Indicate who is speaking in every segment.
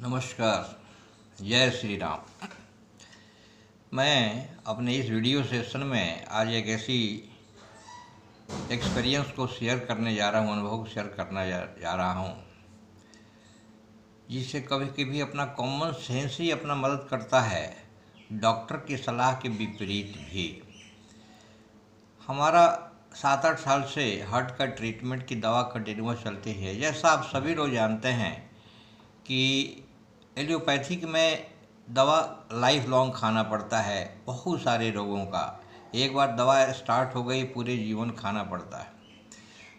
Speaker 1: नमस्कार। जय श्री राम। मैं अपने इस वीडियो सेशन में आज एक ऐसी एक्सपीरियंस को शेयर करने जा रहा हूँ, अनुभव को शेयर करना जा रहा हूँ, जिससे कभी कभी अपना कॉमन सेंस ही अपना मदद करता है, डॉक्टर की सलाह के विपरीत भी। हमारा 7-8 साल से हार्ट का ट्रीटमेंट की दवा कंटिन्यूस चलती है। जैसा आप सभी लोग जानते हैं कि एलोपैथिक में दवा लाइफ लॉन्ग खाना पड़ता है। बहुत सारे रोगों का एक बार दवा स्टार्ट हो गई, पूरे जीवन खाना पड़ता है।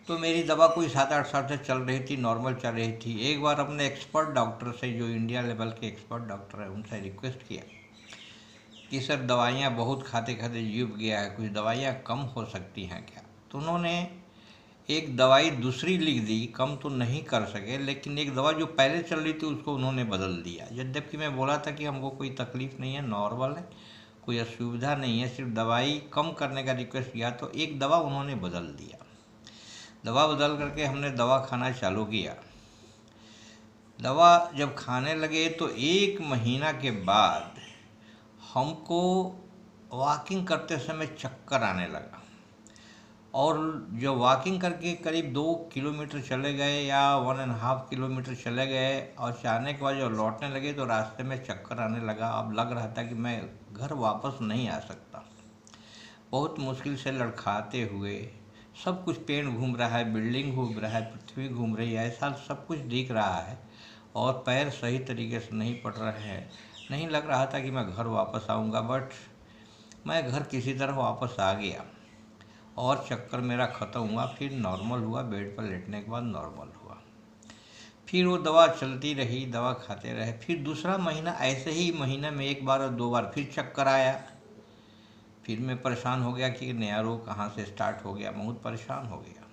Speaker 1: तो मेरी दवा कोई 7-8 साल से चल रही थी, नॉर्मल चल रही थी। एक बार अपने एक्सपर्ट डॉक्टर से, जो इंडिया लेवल के एक्सपर्ट डॉक्टर हैं, उनसे रिक्वेस्ट किया कि सर दवाइयाँ बहुत खाते खाते जीव गया है, कुछ दवाइयाँ कम हो सकती हैं क्या। तो उन्होंने एक दवाई दूसरी लिख दी। कम तो नहीं कर सके, लेकिन एक दवा जो पहले चल रही थी उसको उन्होंने बदल दिया। यद्यपि मैं बोला था कि हमको कोई तकलीफ़ नहीं है, नॉर्मल है, कोई असुविधा नहीं है, सिर्फ दवाई कम करने का रिक्वेस्ट किया, तो एक दवा उन्होंने बदल दिया। दवा बदल करके हमने दवा खाना चालू किया। दवा जब खाने लगे तो 1 महीना के बाद हमको वॉकिंग करते समय चक्कर आने लगा। और जो वॉकिंग करके करीब 2 किलोमीटर चले गए या 1.5 किलोमीटर चले गए, और चाहने के बाद जब लौटने लगे तो रास्ते में चक्कर आने लगा। अब लग रहा था कि मैं घर वापस नहीं आ सकता। बहुत मुश्किल से लड़खड़ाते हुए, सब कुछ पेड़ घूम रहा है, बिल्डिंग घूम रहा है, पृथ्वी घूम रही है, ऐसा सब कुछ दिख रहा है, और पैर सही तरीके से नहीं पड़ रहे हैं। नहीं लग रहा था कि मैं घर वापस आऊँगा, बट मैं घर किसी तरह वापस आ गया और चक्कर मेरा ख़त्म हुआ। फिर नॉर्मल हुआ, बेड पर लेटने के बाद नॉर्मल हुआ। फिर वो दवा चलती रही, दवा खाते रहे। फिर दूसरा महीना ऐसे ही, महीने में 1 बार और 2 बार फिर चक्कर आया। फिर मैं परेशान हो गया कि नया रोग कहाँ से स्टार्ट हो गया, बहुत परेशान हो गया।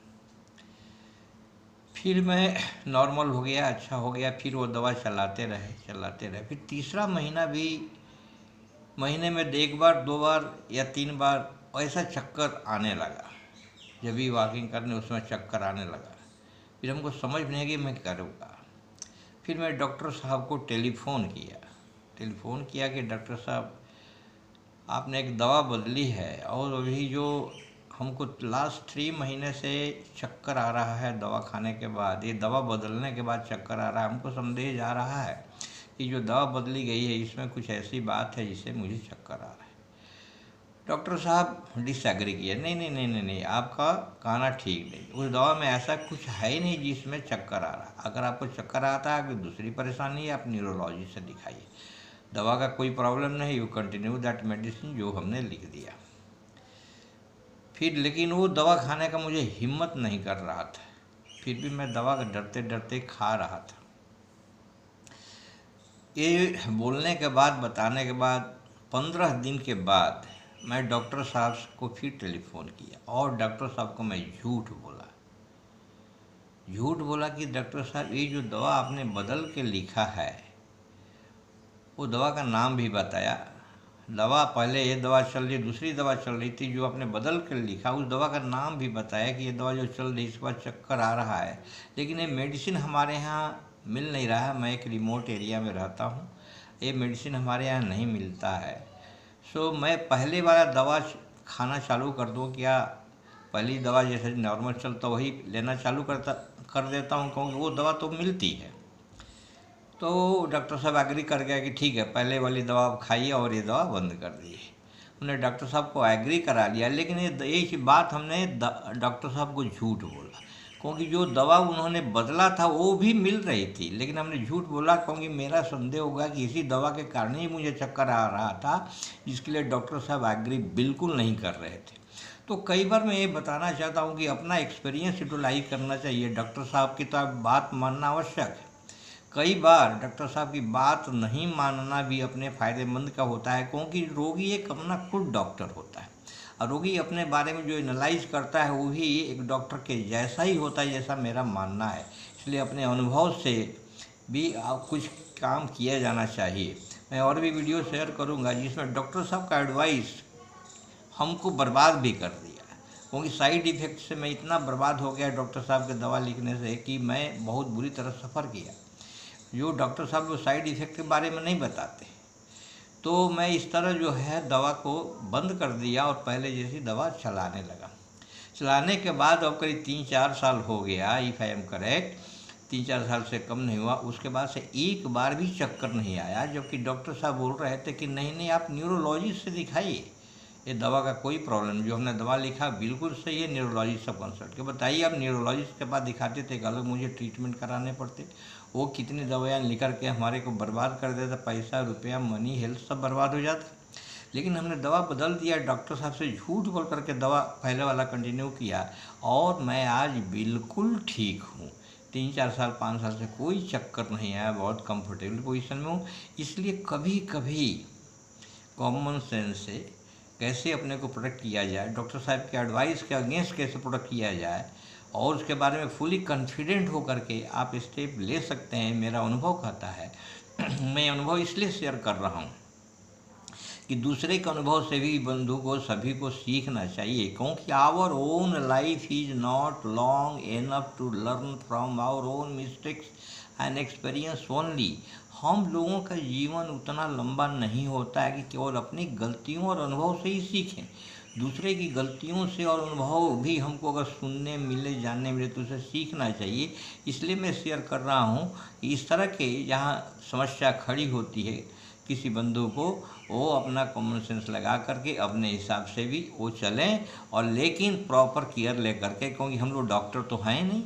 Speaker 1: फिर मैं नॉर्मल हो गया, अच्छा हो गया। फिर वो दवा चलाते रहे। फिर तीसरा महीना भी, महीने में 1 बार 2 बार या 3 बार ऐसा चक्कर आने लगा। जब भी वॉकिंग करने उसमें चक्कर आने लगा। फिर हमको समझ नहीं आई कि मैं करूँगा। फिर मैं डॉक्टर साहब को टेलीफ़ोन किया कि डॉक्टर साहब, आपने एक दवा बदली है, और अभी जो हमको लास्ट 3 महीने से चक्कर आ रहा है दवा खाने के बाद, ये दवा बदलने के बाद चक्कर आ रहा है। हमको संदेह जा रहा है कि जो दवा बदली गई है इसमें कुछ ऐसी बात है जिससे मुझे चक्कर आ रहा है। डॉक्टर साहब डिसएग्री किए, नहीं, आपका कहना ठीक नहीं। उस दवा में ऐसा कुछ है ही नहीं जिसमें चक्कर आ रहा है। अगर आपको चक्कर आता है, कोई दूसरी परेशानी है, आप न्यूरोलॉजिस्ट से दिखाइए। दवा का कोई प्रॉब्लम नहीं, यू कंटिन्यू दैट मेडिसिन जो हमने लिख दिया। फिर लेकिन वो दवा खाने का मुझे हिम्मत नहीं कर रहा था। फिर भी मैं दवा डरते डरते खा रहा था। ये बोलने के बाद, बताने के बाद 15 दिन के बाद मैं डॉक्टर साहब को फिर टेलीफ़ोन किया, और डॉक्टर साहब को मैं झूठ बोला कि डॉक्टर साहब, ये जो दवा आपने बदल के लिखा है, वो दवा का नाम भी बताया। दवा पहले ये दवा चल रही, दूसरी दवा चल रही थी, जो आपने बदल कर लिखा उस दवा का नाम भी बताया कि ये दवा जो चल रही, इसके बाद चक्कर आ रहा है, लेकिन ये मेडिसिन हमारे यहाँ मिल नहीं रहा है। मैं एक रिमोट एरिया में रहता हूँ, ये मेडिसिन हमारे यहाँ नहीं मिलता है। सो मैं पहले वाला दवा खाना चालू कर दूँ क्या? पहली दवा जैसे नॉर्मल चलता वही लेना चालू कर देता हूँ, क्योंकि वो दवा तो मिलती है। तो डॉक्टर साहब एग्री कर गया कि ठीक है, पहले वाली दवा आप खाइए और ये दवा बंद कर दीजिए। हमने डॉक्टर साहब को एग्री करा लिया, लेकिन ये बात हमने डॉक्टर साहब को झूठ बोला, क्योंकि जो दवा उन्होंने बदला था वो भी मिल रही थी, लेकिन हमने झूठ बोला क्योंकि मेरा संदेह होगा कि इसी दवा के कारण ही मुझे चक्कर आ रहा था, जिसके लिए डॉक्टर साहब एग्री बिल्कुल नहीं कर रहे थे। तो कई बार मैं ये बताना चाहता हूँ कि अपना एक्सपीरियंस यूटिलाइज करना चाहिए। डॉक्टर साहब की तो बात मानना आवश्यक है। कई बार डॉक्टर साहब की बात नहीं मानना भी अपने फ़ायदेमंद का होता है, क्योंकि रोगी एक अपना खुद डॉक्टर होता है, और रोगी अपने बारे में जो एनालाइज करता है वो भी एक डॉक्टर के जैसा ही होता है, जैसा मेरा मानना है। इसलिए अपने अनुभव से भी कुछ काम किया जाना चाहिए। मैं और भी वीडियो शेयर करूंगा जिसमें डॉक्टर साहब का एडवाइस हमको बर्बाद भी कर दिया, क्योंकि साइड इफ़ेक्ट से मैं इतना बर्बाद हो गया डॉक्टर साहब के दवा लिखने से कि मैं बहुत बुरी तरह सफ़र किया। जो डॉक्टर साहब वो साइड इफ़ेक्ट के बारे में नहीं बताते। तो मैं इस तरह जो है दवा को बंद कर दिया और पहले जैसी दवा चलाने लगा। चलाने के बाद अब करीब 3-4 साल हो गया, इफ़ आई एम करेक्ट, 3-4 साल से कम नहीं हुआ। उसके बाद से एक बार भी चक्कर नहीं आया, जबकि डॉक्टर साहब बोल रहे थे कि नहीं नहीं आप न्यूरोलॉजिस्ट से दिखाइए, ये दवा का कोई प्रॉब्लम, जो हमने दवा लिखा बिल्कुल सही है, न्यूरोलॉजिस्ट से कंसल्ट के बताइए। आप न्यूरोलॉजिस्ट के पास दिखाते थे, अलग मुझे ट्रीटमेंट कराने पड़ते, वो कितनी दवाइयाँ लिख कर के हमारे को बर्बाद कर देता, पैसा रुपया मनी हेल्थ सब बर्बाद हो जाता। लेकिन हमने दवा बदल दिया, डॉक्टर साहब से झूठ बोल करके दवा पहले वाला कंटिन्यू किया और मैं आज बिल्कुल ठीक हूँ। 3-4 साल 5 साल से कोई चक्कर नहीं आया, बहुत कंफर्टेबल पोजीशन में हूँ। इसलिए कभी कभी कॉमन सेंस से कैसे अपने को प्रोटेक्ट किया जाए, डॉक्टर साहब के एडवाइस के अगेंस्ट कैसे प्रोटेक्ट किया जाए और उसके बारे में फुली कॉन्फिडेंट होकर के आप स्टेप ले सकते हैं, मेरा अनुभव कहता है। मैं अनुभव इसलिए शेयर कर रहा हूँ कि दूसरे के अनुभव से भी बंधु को सभी को सीखना चाहिए, क्योंकि our own life is not long enough to learn from our own mistakes and experience only. हम लोगों का जीवन उतना लंबा नहीं होता है कि केवल अपनी गलतियों और अनुभव से ही सीखें। दूसरे की गलतियों से और अनुभव भी हमको अगर सुनने मिले, जानने मिले तो उसे सीखना चाहिए। इसलिए मैं शेयर कर रहा हूँ कि इस तरह के जहाँ समस्या खड़ी होती है किसी बंधु को, वो अपना कॉमन सेंस लगा करके अपने हिसाब से भी वो चलें, और लेकिन प्रॉपर केयर ले करके, क्योंकि हम लोग डॉक्टर तो हैं नहीं,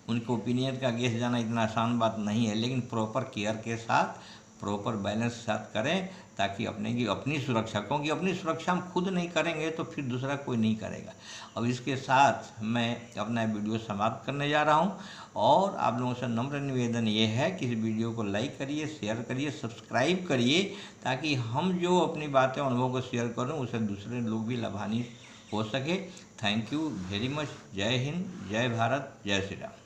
Speaker 1: उनके ओपिनियन का गेस जाना इतना आसान बात नहीं है, लेकिन प्रॉपर केयर के साथ प्रॉपर बैलेंस के साथ करें, ताकि अपनी सुरक्षा, क्योंकि अपनी सुरक्षा हम खुद नहीं करेंगे तो फिर दूसरा कोई नहीं करेगा। अब इसके साथ मैं अपना वीडियो समाप्त करने जा रहा हूं, और आप लोगों से नम्र निवेदन ये है कि इस वीडियो को लाइक करिए, शेयर करिए, सब्सक्राइब करिए, ताकि हम जो अपनी बातें अनुभव को शेयर करें उसे दूसरे लोग भी लाभान्वित हो सके। Thank you very much. जय हिंद, जय भारत, जय श्री राम।